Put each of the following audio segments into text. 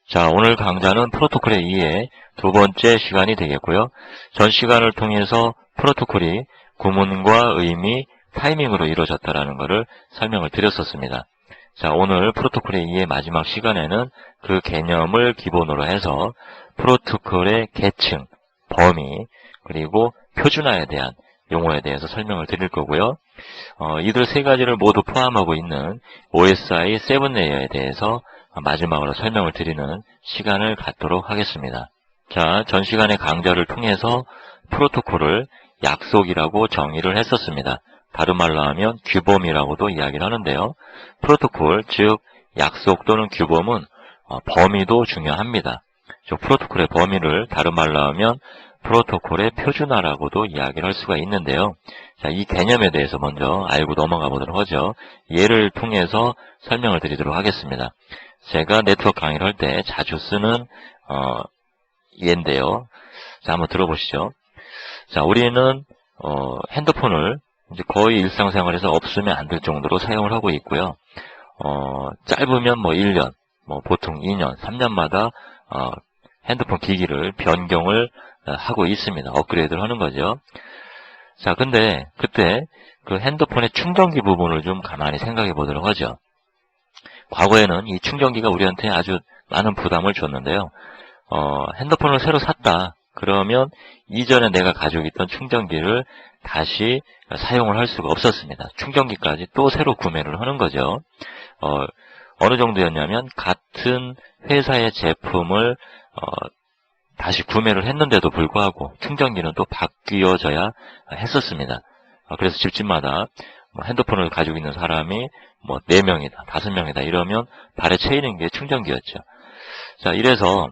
자, 오늘 강좌는 프로토콜의 이해 두 번째 시간이 되겠고요. 전 시간을 통해서 프로토콜이 구문과 의미, 타이밍으로 이루어졌다는 것을 설명을 드렸었습니다. 자, 오늘 프로토콜의 이해 마지막 시간에는 그 개념을 기본으로 해서 프로토콜의 계층, 범위, 그리고 표준화에 대한 용어에 대해서 설명을 드릴 거고요. 이들 세 가지를 모두 포함하고 있는 OSI 7레이어에 대해서 마지막으로 설명을 드리는 시간을 갖도록 하겠습니다. 자, 전 시간의 강좌를 통해서 프로토콜을 약속이라고 정의를 했었습니다. 다른 말로 하면 규범이라고도 이야기를 하는데요. 프로토콜, 즉 약속 또는 규범은 범위도 중요합니다. 프로토콜의 범위를 다른 말로 하면 프로토콜의 표준화라고도 이야기를 할 수가 있는데요. 자, 이 개념에 대해서 먼저 알고 넘어가 보도록 하죠. 예를 통해서 설명을 드리도록 하겠습니다. 제가 네트워크 강의를 할 때 자주 쓰는 예인데요. 자, 한번 들어보시죠. 자, 우리는 핸드폰을 이제 거의 일상생활에서 없으면 안 될 정도로 사용을 하고 있고요. 짧으면 1년, 보통 2년, 3년마다 핸드폰 기기를 변경을 하고 있습니다. 업그레이드를 하는 거죠. 자, 근데 그때 그 핸드폰의 충전기 부분을 좀 가만히 생각해 보도록 하죠. 과거에는 이 충전기가 우리한테 아주 많은 부담을 줬는데요. 핸드폰을 새로 샀다. 그러면 이전에 내가 가지고 있던 충전기를 다시 사용을 할 수가 없었습니다. 충전기까지 또 새로 구매를 하는 거죠. 어느 정도였냐면 같은 회사의 제품을 다시 구매를 했는데도 불구하고 충전기는 또 바뀌어져야 했었습니다. 그래서 집집마다 핸드폰을 가지고 있는 사람이 4명이다, 5명이다 이러면 발에 채이는 게 충전기였죠. 자, 이래서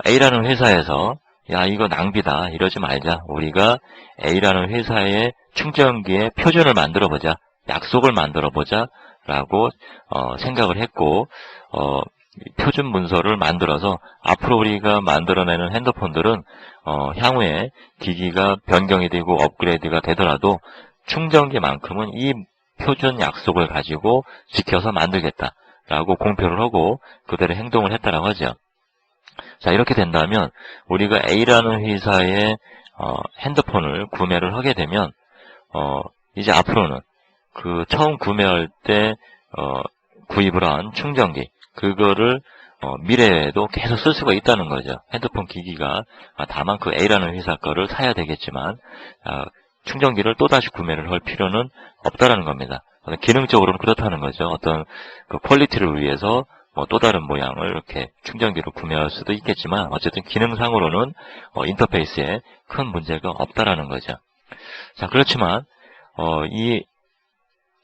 A라는 회사에서 야, 이거 낭비다 이러지 말자. 우리가 A라는 회사의 충전기의 표준을 만들어보자. 약속을 만들어보자 라고 생각을 했고 표준 문서를 만들어서 앞으로 우리가 만들어내는 핸드폰들은 향후에 기기가 변경이 되고 업그레이드가 되더라도 충전기만큼은 이 표준 약속을 가지고 지켜서 만들겠다라고 공표를 하고 그대로 행동을 했다라고 하죠. 자, 이렇게 된다면 우리가 A라는 회사의 핸드폰을 구매를 하게 되면 이제 앞으로는 그 처음 구매할 때 구입을 한 충전기 그거를 미래에도 계속 쓸 수가 있다는 거죠. 핸드폰 기기가 다만 그 A라는 회사 거를 사야 되겠지만 충전기를 또다시 구매를 할 필요는 없다라는 겁니다. 기능적으로는 그렇다는 거죠. 어떤 그 퀄리티를 위해서 또 다른 모양을 이렇게 충전기로 구매할 수도 있겠지만 어쨌든 기능상으로는 인터페이스에 큰 문제가 없다라는 거죠. 자, 그렇지만 이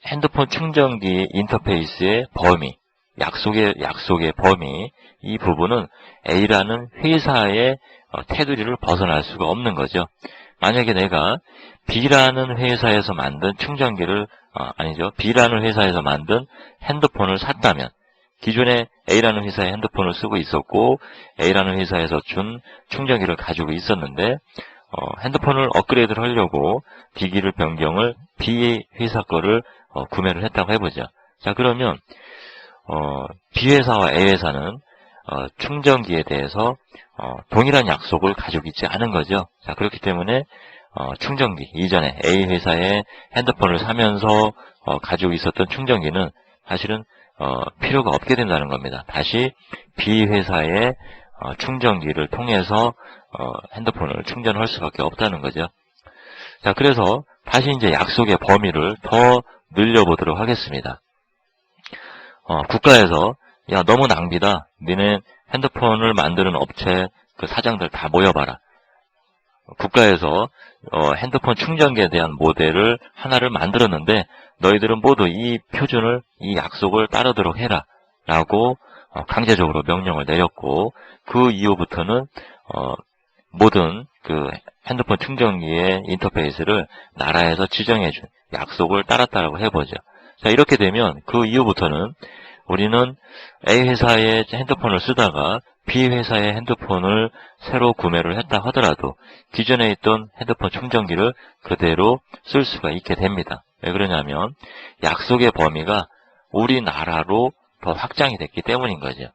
핸드폰 충전기 인터페이스의 범위, 약속의 범위, 이 부분은 A라는 회사의 테두리를 벗어날 수가 없는 거죠. 만약에 내가 B라는 회사에서 만든 충전기를, B라는 회사에서 만든 핸드폰을 샀다면, 기존에 A라는 회사의 핸드폰을 쓰고 있었고, A라는 회사에서 준 충전기를 가지고 있었는데, 핸드폰을 업그레이드를 하려고 기기를 변경을 B 회사 거를 구매를 했다고 해보죠. 자, 그러면 B 회사와 A 회사는 충전기에 대해서 동일한 약속을 가지고 있지 않은 거죠. 자, 그렇기 때문에 충전기, 이전에 A 회사의 핸드폰을 사면서 가지고 있었던 충전기는 사실은 필요가 없게 된다는 겁니다. 다시 B 회사의 충전기를 통해서 핸드폰을 충전할 수밖에 없다는 거죠. 자, 그래서 다시 이제 약속의 범위를 더 늘려보도록 하겠습니다. 국가에서 야, 너무 낭비다. 니네 핸드폰을 만드는 업체 그 사장들 다 모여봐라. 국가에서 핸드폰 충전기에 대한 모델을 하나를 만들었는데 너희들은 모두 이 표준을, 이 약속을 따르도록 해라 라고 강제적으로 명령을 내렸고 그 이후부터는 모든 그 핸드폰 충전기의 인터페이스를 나라에서 지정해준 약속을 따랐다라고 해보죠. 자, 이렇게 되면 그 이후부터는 우리는 A 회사의 핸드폰을 쓰다가 B 회사의 핸드폰을 새로 구매를 했다 하더라도 기존에 있던 핸드폰 충전기를 그대로 쓸 수가 있게 됩니다. 왜 그러냐면 약속의 범위가 우리나라로 더 확장이 됐기 때문인 거죠.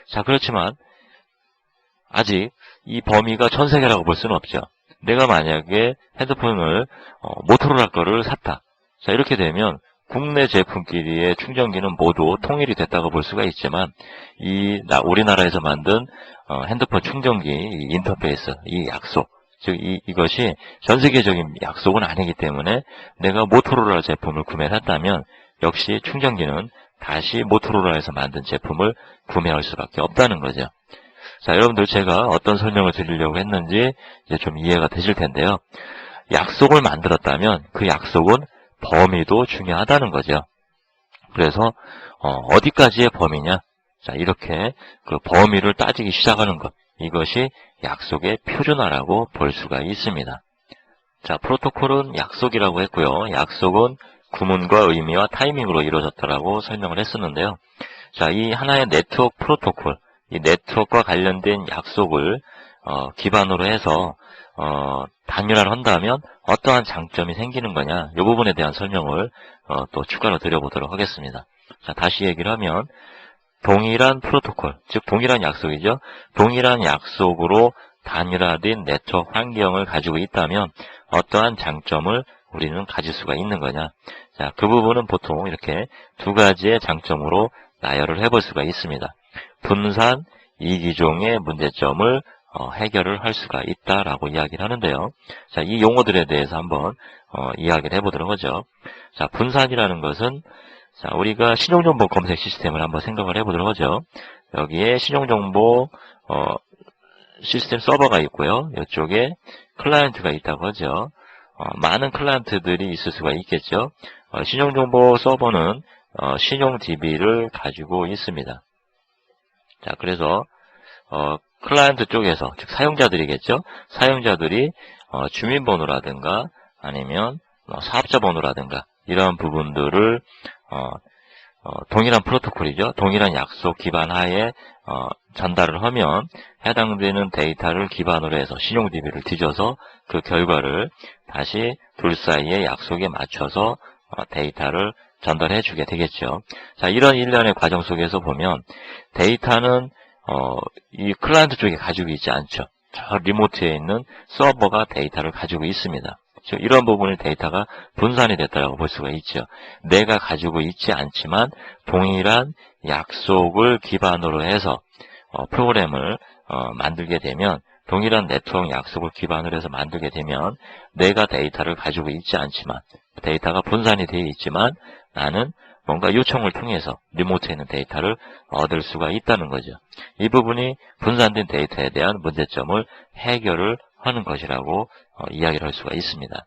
자, 그렇지만 아직 이 범위가 전 세계라고 볼 수는 없죠. 내가 만약에 핸드폰을 모토로라 거를 샀다. 자, 이렇게 되면 국내 제품끼리의 충전기는 모두 통일이 됐다고 볼 수가 있지만 우리나라에서 만든 핸드폰 충전기 이 인터페이스, 이 약속, 즉 이것이 전 세계적인 약속은 아니기 때문에 내가 모토로라 제품을 구매를 했다면 역시 충전기는 다시 모토로라에서 만든 제품을 구매할 수밖에 없다는 거죠. 자, 여러분들 제가 어떤 설명을 드리려고 했는지 이제 좀 이해가 되실 텐데요. 약속을 만들었다면 그 약속은 범위도 중요하다는 거죠. 그래서 어디까지의 범위냐? 자, 이렇게 그 범위를 따지기 시작하는 것. 이것이 약속의 표준화라고 볼 수가 있습니다. 자, 프로토콜은 약속이라고 했고요. 약속은 구문과 의미와 타이밍으로 이루어졌다라고 설명을 했었는데요. 자, 이 하나의 네트워크 프로토콜, 이 네트워크와 관련된 약속을 기반으로 해서 단일화를 한다면 어떠한 장점이 생기는 거냐, 이 부분에 대한 설명을 또 추가로 드려보도록 하겠습니다. 자, 다시 얘기를 하면 동일한 프로토콜, 즉 동일한 약속이죠. 동일한 약속으로 단일화된 네트워크 환경을 가지고 있다면 어떠한 장점을 우리는 가질 수가 있는 거냐. 자, 그 부분은 보통 이렇게 두 가지의 장점으로 나열을 해볼 수가 있습니다. 분산, 이기종의 문제점을 해결을 할 수가 있다라고 이야기를 하는데요. 자, 이 용어들에 대해서 한번 이야기를 해보도록 하죠. 자, 분산이라는 것은 자, 우리가 신용정보 검색 시스템을 한번 생각을 해보도록 하죠. 여기에 신용정보 시스템 서버가 있고요. 이쪽에 클라이언트가 있다고 하죠. 많은 클라이언트들이 있을 수가 있겠죠. 신용정보 서버는 신용DB를 가지고 있습니다. 자, 그래서 클라이언트 쪽에서, 즉 사용자들이겠죠. 사용자들이 주민번호라든가 아니면 사업자 번호라든가 이러한 부분들을 동일한 프로토콜이죠. 동일한 약속 기반 하에 전달을 하면 해당되는 데이터를 기반으로 해서 신용DB를 뒤져서 그 결과를 다시 둘 사이의 약속에 맞춰서 데이터를 전달해 주게 되겠죠. 자, 이런 일련의 과정 속에서 보면 데이터는 이 클라이언트 쪽에 가지고 있지 않죠. 저 리모트에 있는 서버가 데이터를 가지고 있습니다. 이런 부분의 데이터가 분산이 됐다고 볼 수가 있죠. 내가 가지고 있지 않지만 동일한 약속을 기반으로 해서 프로그램을 만들게 되면, 동일한 네트워크 약속을 기반으로 해서 만들게 되면 내가 데이터를 가지고 있지 않지만 데이터가 분산이 되어 있지만 나는 뭔가 요청을 통해서 리모트에 있는 데이터를 얻을 수가 있다는 거죠. 이 부분이 분산된 데이터에 대한 문제점을 해결을 하는 것이라고 이야기를 할 수가 있습니다.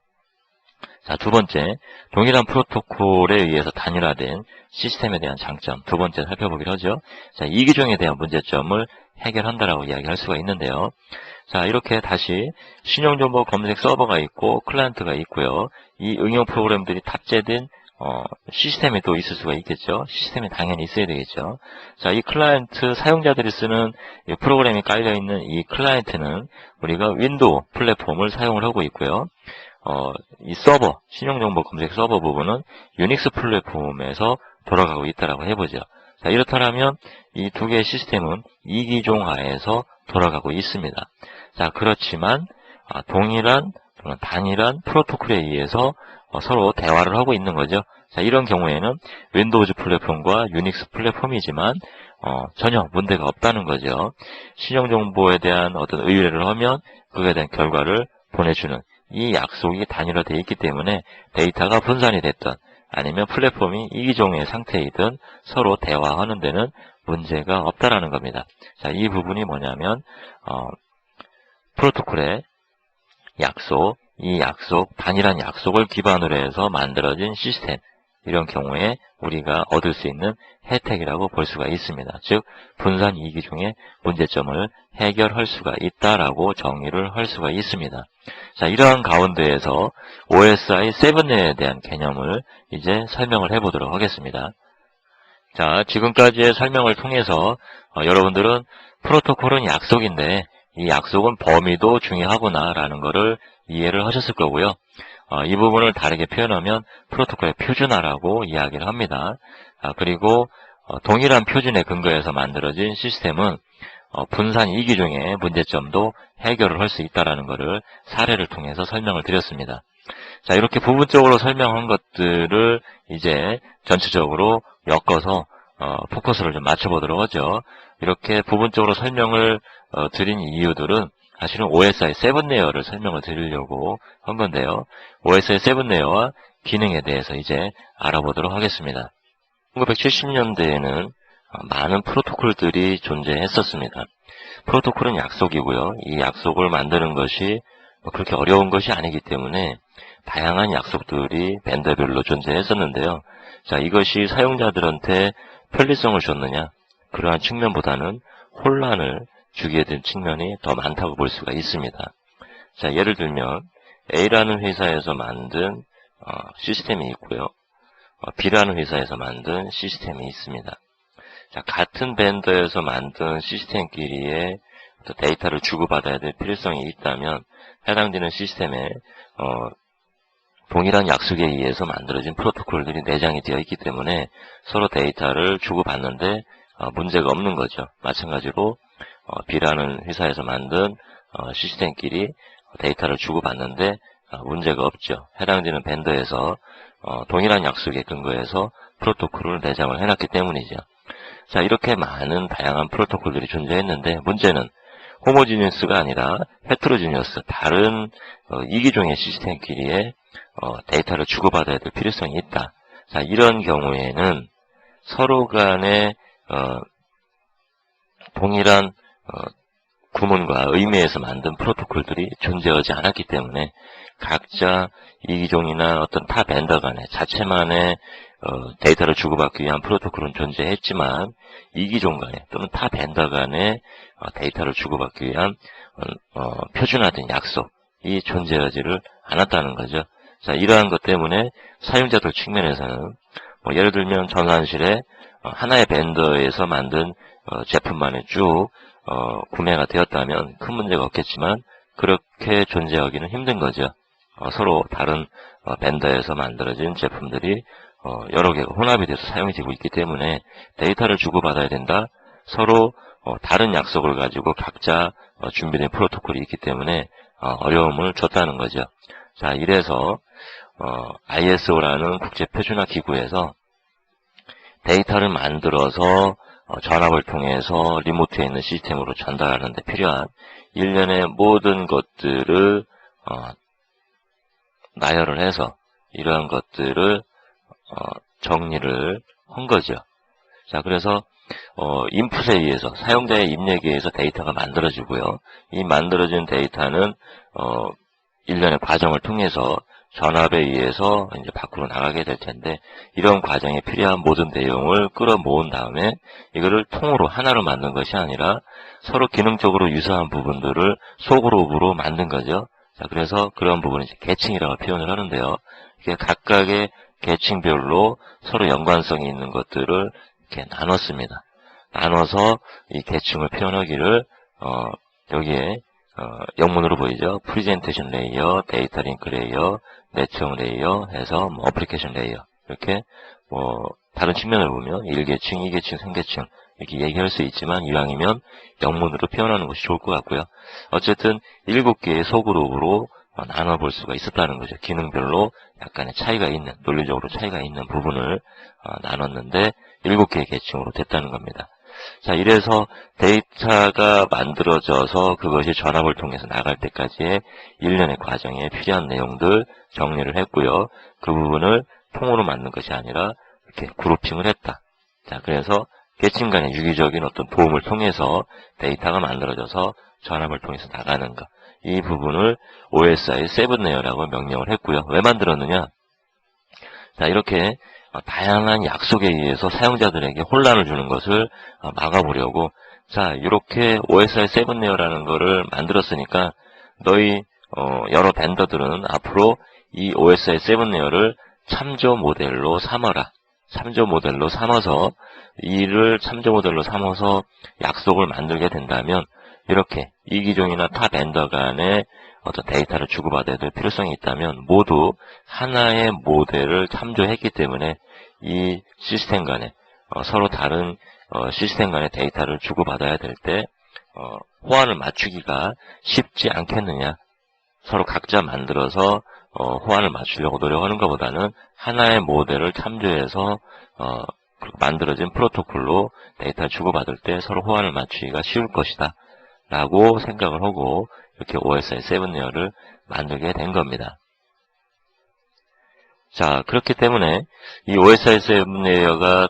자, 두 번째, 동일한 프로토콜에 의해서 단일화된 시스템에 대한 장점, 두 번째 살펴보기로 하죠. 자, 이기종에 대한 문제점을 해결한다라고 이야기할 수가 있는데요. 자, 이렇게 다시 신용정보 검색 서버가 있고 클라이언트가 있고요. 이 응용 프로그램들이 탑재된 시스템이 또 있을 수가 있겠죠. 시스템이 당연히 있어야 되겠죠. 자, 이 클라이언트, 사용자들이 쓰는 이 프로그램이 깔려있는 이 클라이언트는 우리가 윈도우 플랫폼을 사용을 하고 있고요. 이 서버, 신용정보 검색 서버 부분은 유닉스 플랫폼에서 돌아가고 있다라고 해보죠. 자, 이렇다면 이 두 개의 시스템은 이기종 하에서 돌아가고 있습니다. 자, 그렇지만 동일한 단일한 프로토콜에 의해서 서로 대화를 하고 있는 거죠. 자, 이런 경우에는 윈도우즈 플랫폼과 유닉스 플랫폼이지만 전혀 문제가 없다는 거죠. 신용정보에 대한 어떤 의뢰를 하면 그에 대한 결과를 보내주는 이 약속이 단일화되어 있기 때문에 데이터가 분산이 됐던 아니면 플랫폼이 이기종의 상태이든 서로 대화하는 데는 문제가 없다라는 겁니다. 자, 이 부분이 뭐냐면 프로토콜의 약속, 이 약속, 단일한 약속을 기반으로 해서 만들어진 시스템, 이런 경우에 우리가 얻을 수 있는 혜택이라고 볼 수가 있습니다. 즉, 분산 이기종의 문제점을 해결할 수가 있다라고 정의를 할 수가 있습니다. 자, 이러한 가운데에서 OSI 7에 대한 개념을 이제 설명을 해보도록 하겠습니다. 자, 지금까지의 설명을 통해서 여러분들은 프로토콜은 약속인데 이 약속은 범위도 중요하구나 라는 것을 이해를 하셨을 거고요. 이 부분을 다르게 표현하면 프로토콜의 표준화라고 이야기를 합니다. 그리고 동일한 표준에 근거해서 만들어진 시스템은 분산 이기종의 문제점도 해결을 할 수 있다는 것을 사례를 통해서 설명을 드렸습니다. 자, 이렇게 부분적으로 설명한 것들을 이제 전체적으로 엮어서 포커스를 좀 맞춰보도록 하죠. 이렇게 부분적으로 설명을 드린 이유들은 사실은 OSI 7레이어를 설명을 드리려고 한 건데요. OSI 7레이어와 기능에 대해서 이제 알아보도록 하겠습니다. 1970년대에는 많은 프로토콜들이 존재했었습니다. 프로토콜은 약속이고요. 이 약속을 만드는 것이 그렇게 어려운 것이 아니기 때문에 다양한 약속들이 벤더별로 존재했었는데요. 자, 이것이 사용자들한테 편리성을 줬느냐? 그러한 측면보다는 혼란을 주게 된 측면이 더 많다고 볼 수가 있습니다. 자, 예를 들면 A라는 회사에서 만든 시스템이 있고요. B라는 회사에서 만든 시스템이 있습니다. 자, 같은 벤더에서 만든 시스템끼리의 데이터를 주고받아야 될 필요성이 있다면 해당되는 시스템에 동일한 약속에 의해서 만들어진 프로토콜들이 내장이 되어 있기 때문에 서로 데이터를 주고받는데 문제가 없는 거죠. 마찬가지로 B라는 회사에서 만든 시스템끼리 데이터를 주고받는데 문제가 없죠. 해당되는 벤더에서 동일한 약속에 근거해서 프로토콜을 내장을 해놨기 때문이죠. 자, 이렇게 많은 다양한 프로토콜들이 존재했는데 문제는 호모지니어스가 아니라 헤트로지니어스, 다른 이기종의 시스템끼리의 데이터를 주고받아야 될 필요성이 있다. 자, 이런 경우에는 서로 간에 동일한 구문과 의미에서 만든 프로토콜들이 존재하지 않았기 때문에 각자 이기종이나 어떤 타 벤더 간에 자체만의 데이터를 주고받기 위한 프로토콜은 존재했지만 이기종 간에 또는 타 벤더 간에 데이터를 주고받기 위한 표준화된 약속이 존재하지를 않았다는 거죠. 자, 이러한 것 때문에 사용자들 측면에서는 예를 들면 전산실에 하나의 벤더에서 만든 제품만이 쭉 구매가 되었다면 큰 문제가 없겠지만 그렇게 존재하기는 힘든 거죠. 서로 다른 벤더에서 만들어진 제품들이 여러 개가 혼합이 돼서 사용이 되고 있기 때문에 데이터를 주고받아야 된다. 서로 다른 약속을 가지고 각자 준비된 프로토콜이 있기 때문에 어려움을 줬다는 거죠. 자, 이래서 ISO라는 국제표준화 기구에서 데이터를 만들어서 전압을 통해서 리모트에 있는 시스템으로 전달하는 데 필요한 일련의 모든 것들을 나열을 해서 이러한 것들을 정리를 한 거죠. 자, 그래서 인풋에 의해서 사용자의 입력에 의해서 데이터가 만들어지고요. 이 만들어진 데이터는 일련의 과정을 통해서 전압에 의해서 이제 밖으로 나가게 될 텐데 이런 과정에 필요한 모든 내용을 끌어모은 다음에 이거를 통으로 하나로 만든 것이 아니라 서로 기능적으로 유사한 부분들을 소그룹으로 만든 거죠. 자, 그래서 그런 부분을 이제 계층이라고 표현을 하는데요. 이게 각각의 계층별로 서로 연관성이 있는 것들을 이렇게 나눴습니다. 나눠서 이 계층을 표현하기를 여기에 영문으로 보이죠. 프리젠테이션 레이어, 데이터 링크 레이어, 네트워크 레이어 해서 어플리케이션 레이어 이렇게 다른 측면을 보면 1계층, 2계층, 3계층 이렇게 얘기할 수 있지만 이왕이면 영문으로 표현하는 것이 좋을 것 같고요. 어쨌든 7개의 소그룹으로 나눠볼 수가 있었다는 거죠. 기능별로 약간의 차이가 있는, 논리적으로 차이가 있는 부분을 나눴는데 7개의 계층으로 됐다는 겁니다. 자, 이래서 데이터가 만들어져서 그것이 전압을 통해서 나갈 때까지의 일련의 과정에 필요한 내용들 정리를 했고요. 그 부분을 통으로 만든 것이 아니라 이렇게 그룹핑을 했다. 자, 그래서 계층 간의 유기적인 어떤 도움을 통해서 데이터가 만들어져서 전압을 통해서 나가는 것. 이 부분을 OSI 7레이어라고 명명을 했고요. 왜 만들었느냐? 자, 이렇게 다양한 약속에 의해서 사용자들에게 혼란을 주는 것을 막아보려고 자, 이렇게 OSI 7레이어라는 거를 만들었으니까 너희 여러 벤더들은 앞으로 이 OSI 7레이어를 참조 모델로 삼아라. 참조 모델로 삼아서 이를 참조 모델로 삼아서 약속을 만들게 된다면 이렇게 이기종이나 타 벤더 간의 어떤 데이터를 주고받아야 될 필요성이 있다면 모두 하나의 모델을 참조했기 때문에 이 시스템 간에 서로 다른 시스템 간의 데이터를 주고받아야 될 때 호환을 맞추기가 쉽지 않겠느냐. 서로 각자 만들어서 호환을 맞추려고 노력하는 것보다는 하나의 모델을 참조해서 만들어진 프로토콜로 데이터를 주고받을 때 서로 호환을 맞추기가 쉬울 것이다 라고 생각을 하고 이렇게 OSI 7레이어를 만들게 된 겁니다. 자, 그렇기 때문에 이 OSI 7레이어가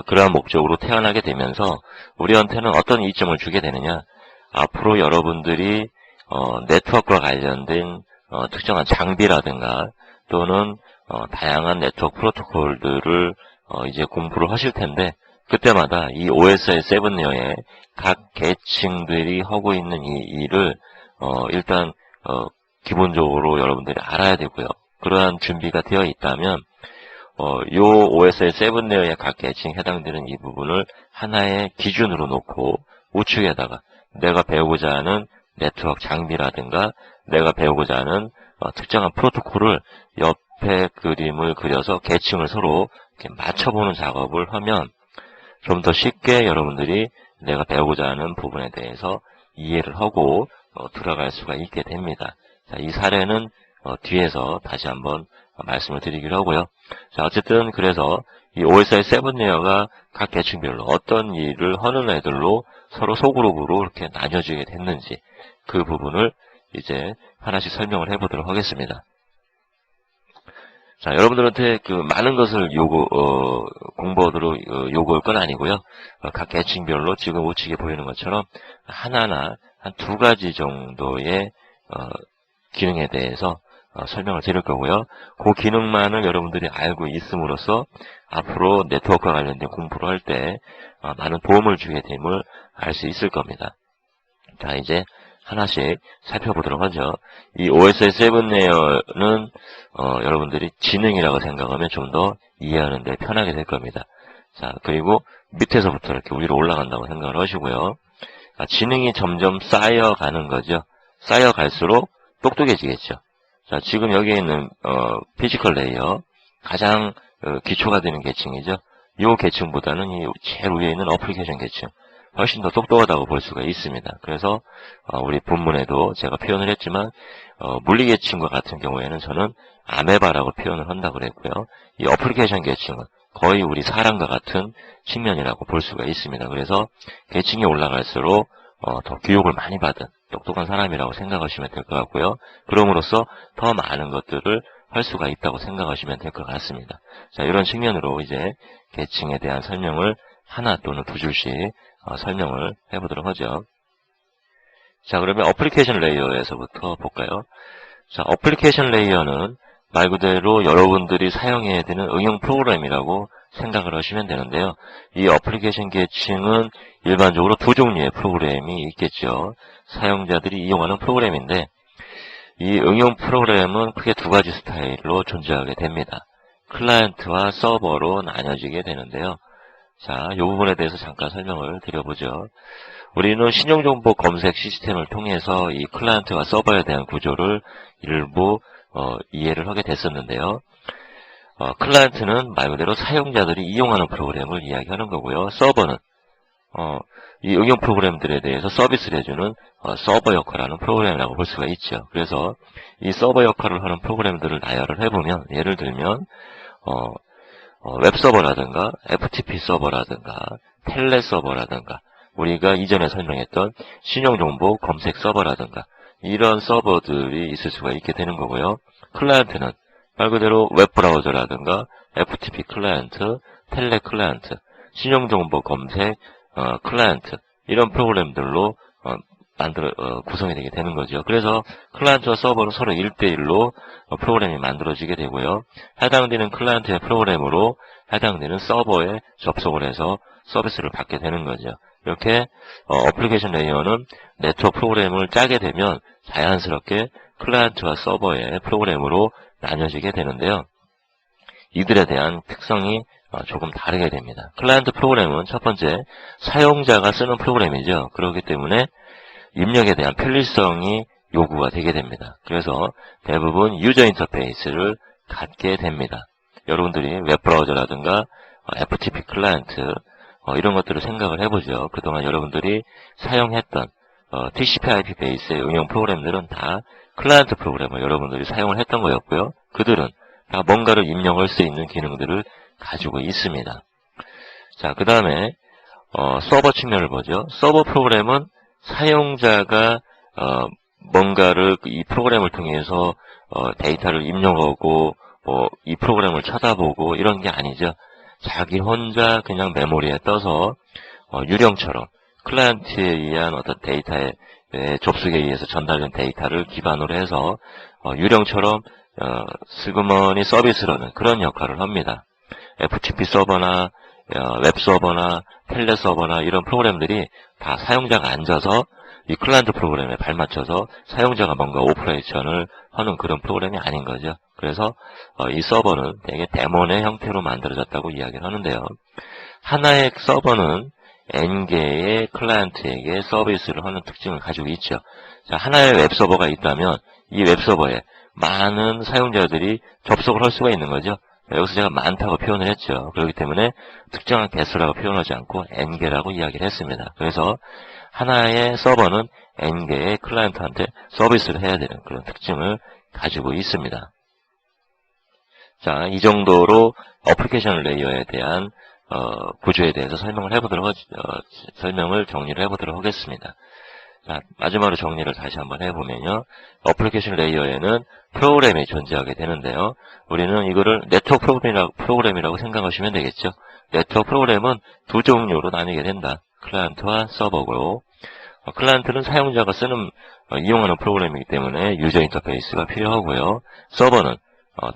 그러한 목적으로 태어나게 되면서 우리한테는 어떤 이점을 주게 되느냐. 앞으로 여러분들이 네트워크와 관련된 특정한 장비라든가 또는 다양한 네트워크 프로토콜들을 이제 공부를 하실 텐데 그때마다 이 OSI 7레이어의 각 계층들이 하고 있는 이 일을 일단 기본적으로 여러분들이 알아야 되고요. 그러한 준비가 되어 있다면 요 OSI 7레이어의 각 계층에 해당되는 이 부분을 하나의 기준으로 놓고 우측에다가 내가 배우고자 하는 네트워크 장비라든가 내가 배우고자 하는 특정한 프로토콜을 옆에 그림을 그려서 계층을 서로 이렇게 맞춰보는 작업을 하면 좀 더 쉽게 여러분들이 내가 배우고자 하는 부분에 대해서 이해를 하고 들어갈 수가 있게 됩니다. 자, 이 사례는 뒤에서 다시 한번 말씀을 드리기로 하고요. 자, 어쨌든 그래서 이 OSI 7레이어가 각 계층별로 어떤 일을 하는 애들로 서로 소그룹으로 이렇게 나뉘어지게 됐는지 그 부분을 이제 하나씩 설명을 해보도록 하겠습니다. 자, 여러분들한테 그 많은 것을 공부하도록 요구할 건 아니고요. 각 계층별로 지금 우측에 보이는 것처럼 하나나 한 2가지 정도의 기능에 대해서 설명을 드릴 거고요. 그 기능만을 여러분들이 알고 있음으로써 앞으로 네트워크와 관련된 공부를 할 때 많은 도움을 주게 됨을 알 수 있을 겁니다. 자, 이제 하나씩 살펴보도록 하죠. 이 OSI 7레이어는 여러분들이 지능이라고 생각하면 좀 더 이해하는 데 편하게 될 겁니다. 자, 그리고 밑에서부터 이렇게 위로 올라간다고 생각을 하시고요. 지능이 점점 쌓여가는 거죠. 쌓여갈수록 똑똑해지겠죠. 자, 지금 여기에 있는 피지컬 레이어 가장 기초가 되는 계층이죠. 이 계층보다는 이 제일 위에 있는 어플리케이션 계층 훨씬 더 똑똑하다고 볼 수가 있습니다. 그래서 우리 본문에도 제가 표현을 했지만 물리 계층과 같은 경우에는 저는 아메바라고 표현을 한다고 그랬고요. 이 어플리케이션 계층은 거의 우리 사람과 같은 측면이라고 볼 수가 있습니다. 그래서 계층이 올라갈수록 더 교육을 많이 받은 똑똑한 사람이라고 생각하시면 될 것 같고요. 그럼으로써 더 많은 것들을 할 수가 있다고 생각하시면 될 것 같습니다. 자, 이런 측면으로 이제 계층에 대한 설명을 하나 또는 2줄씩 설명을 해보도록 하죠. 자, 그러면 어플리케이션 레이어에서부터 볼까요? 자, 어플리케이션 레이어는 말 그대로 여러분들이 사용해야 되는 응용 프로그램이라고 생각을 하시면 되는데요. 이 어플리케이션 계층은 일반적으로 2종류의 프로그램이 있겠죠. 사용자들이 이용하는 프로그램인데 이 응용 프로그램은 크게 2가지 스타일로 존재하게 됩니다. 클라이언트와 서버로 나뉘어지게 되는데요. 자, 이 부분에 대해서 잠깐 설명을 드려보죠. 우리는 신용정보 검색 시스템을 통해서 이 클라이언트와 서버에 대한 구조를 일부 이해를 하게 됐었는데요. 클라이언트는 말 그대로 사용자들이 이용하는 프로그램을 이야기하는 거고요. 서버는 이 응용 프로그램들에 대해서 서비스를 해주는 서버 역할을 하는 프로그램이라고 볼 수가 있죠. 그래서 이 서버 역할을 하는 프로그램들을 나열을 해보면 예를 들면 웹서버라든가 FTP 서버라든가 텔넷 서버라든가 우리가 이전에 설명했던 신용정보 검색 서버라든가 이런 서버들이 있을 수가 있게 되는 거고요. 클라이언트는 말 그대로 웹브라우저라든가 FTP 클라이언트, 텔넷 클라이언트, 신용정보 검색 클라이언트 이런 프로그램들로 구성이 되게 되는 거죠. 그래서 클라이언트와 서버는 서로 1대1로 프로그램이 만들어지게 되고요. 해당되는 클라이언트의 프로그램으로 해당되는 서버에 접속을 해서 서비스를 받게 되는 거죠. 이렇게 어플리케이션 레이어는 네트워크 프로그램을 짜게 되면 자연스럽게 클라이언트와 서버의 프로그램으로 나뉘어지게 되는데요. 이들에 대한 특성이 조금 다르게 됩니다. 클라이언트 프로그램은 첫 번째 사용자가 쓰는 프로그램이죠. 그렇기 때문에 입력에 대한 편리성이 요구가 되게 됩니다. 그래서 대부분 유저 인터페이스를 갖게 됩니다. 여러분들이 웹브라우저라든가 FTP 클라이언트 이런 것들을 생각을 해보죠. 그동안 여러분들이 사용했던 TCP/IP 베이스의 응용 프로그램들은 다 클라이언트 프로그램을 여러분들이 사용을 했던 거였고요. 그들은 다 뭔가를 입력할 수 있는 기능들을 가지고 있습니다. 자, 그 다음에 서버 측면을 보죠. 서버 프로그램은 사용자가 뭔가를 이 프로그램을 통해서 데이터를 입력하고 이 프로그램을 쳐다보고 이런 게 아니죠. 자기 혼자 그냥 메모리에 떠서 유령처럼 클라이언트에 의한 어떤 데이터의 접속에 의해서 전달된 데이터를 기반으로 해서 유령처럼 슬그머니 서비스를 하는 그런 역할을 합니다. FTP 서버나 웹 서버나 텔레 서버나 이런 프로그램들이 다 사용자가 앉아서 이 클라이언트 프로그램에 발맞춰서 사용자가 뭔가 오퍼레이션을 하는 그런 프로그램이 아닌 거죠. 그래서 이 서버는 되게 데몬의 형태로 만들어졌다고 이야기를 하는데요. 하나의 서버는 N개의 클라이언트에게 서비스를 하는 특징을 가지고 있죠. 자, 하나의 웹서버가 있다면 이 웹서버에 많은 사용자들이 접속을 할 수가 있는 거죠. 여기서 제가 많다고 표현을 했죠. 그렇기 때문에 특정한 개수라고 표현하지 않고 N개라고 이야기를 했습니다. 그래서 하나의 서버는 N개의 클라이언트한테 서비스를 해야 되는 그런 특징을 가지고 있습니다. 자, 이 정도로 어플리케이션 레이어에 대한 구조에 대해서 설명을 정리를 해보도록 하겠습니다. 자, 마지막으로 정리를 다시 한번 해보면요. 어플리케이션 레이어에는 프로그램이 존재하게 되는데요. 우리는 이거를 네트워크 프로그램이라고 생각하시면 되겠죠. 네트워크 프로그램은 두 종류로 나뉘게 된다. 클라이언트와 서버고, 클라이언트는 사용자가 이용하는 프로그램이기 때문에 유저 인터페이스가 필요하고요. 서버는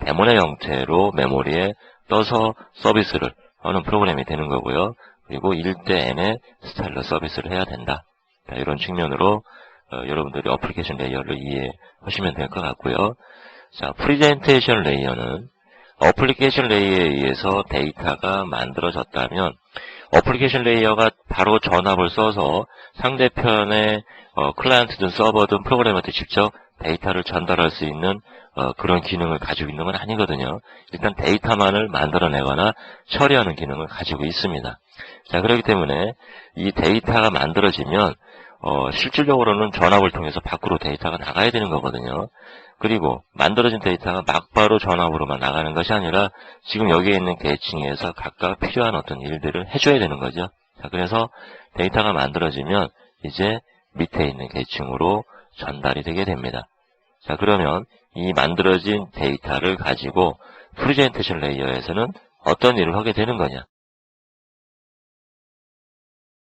데몬의 형태로 메모리에 떠서 서비스를 하는 프로그램이 되는 거고요. 그리고 1:n의 스타일러 서비스를 해야 된다. 자, 이런 측면으로 여러분들이 어플리케이션 레이어를 이해하시면 될 것 같고요. 자, 프레젠테이션 레이어는 어플리케이션 레이어에 의해서 데이터가 만들어졌다면 어플리케이션 레이어가 바로 전압을 써서 상대편의 클라이언트든 서버든 프로그램한테 직접 데이터를 전달할 수 있는 그런 기능을 가지고 있는 건 아니거든요. 일단 데이터만을 만들어내거나 처리하는 기능을 가지고 있습니다. 자, 그렇기 때문에 이 데이터가 만들어지면 실질적으로는 전압을 통해서 밖으로 데이터가 나가야 되는 거거든요. 그리고 만들어진 데이터가 막바로 전압으로만 나가는 것이 아니라 지금 여기에 있는 계층에서 각각 필요한 어떤 일들을 해줘야 되는 거죠. 자, 그래서 데이터가 만들어지면 이제 밑에 있는 계층으로 전달이 되게 됩니다. 자, 그러면 이 만들어진 데이터를 가지고 프레젠테이션 레이어에서는 어떤 일을 하게 되는 거냐?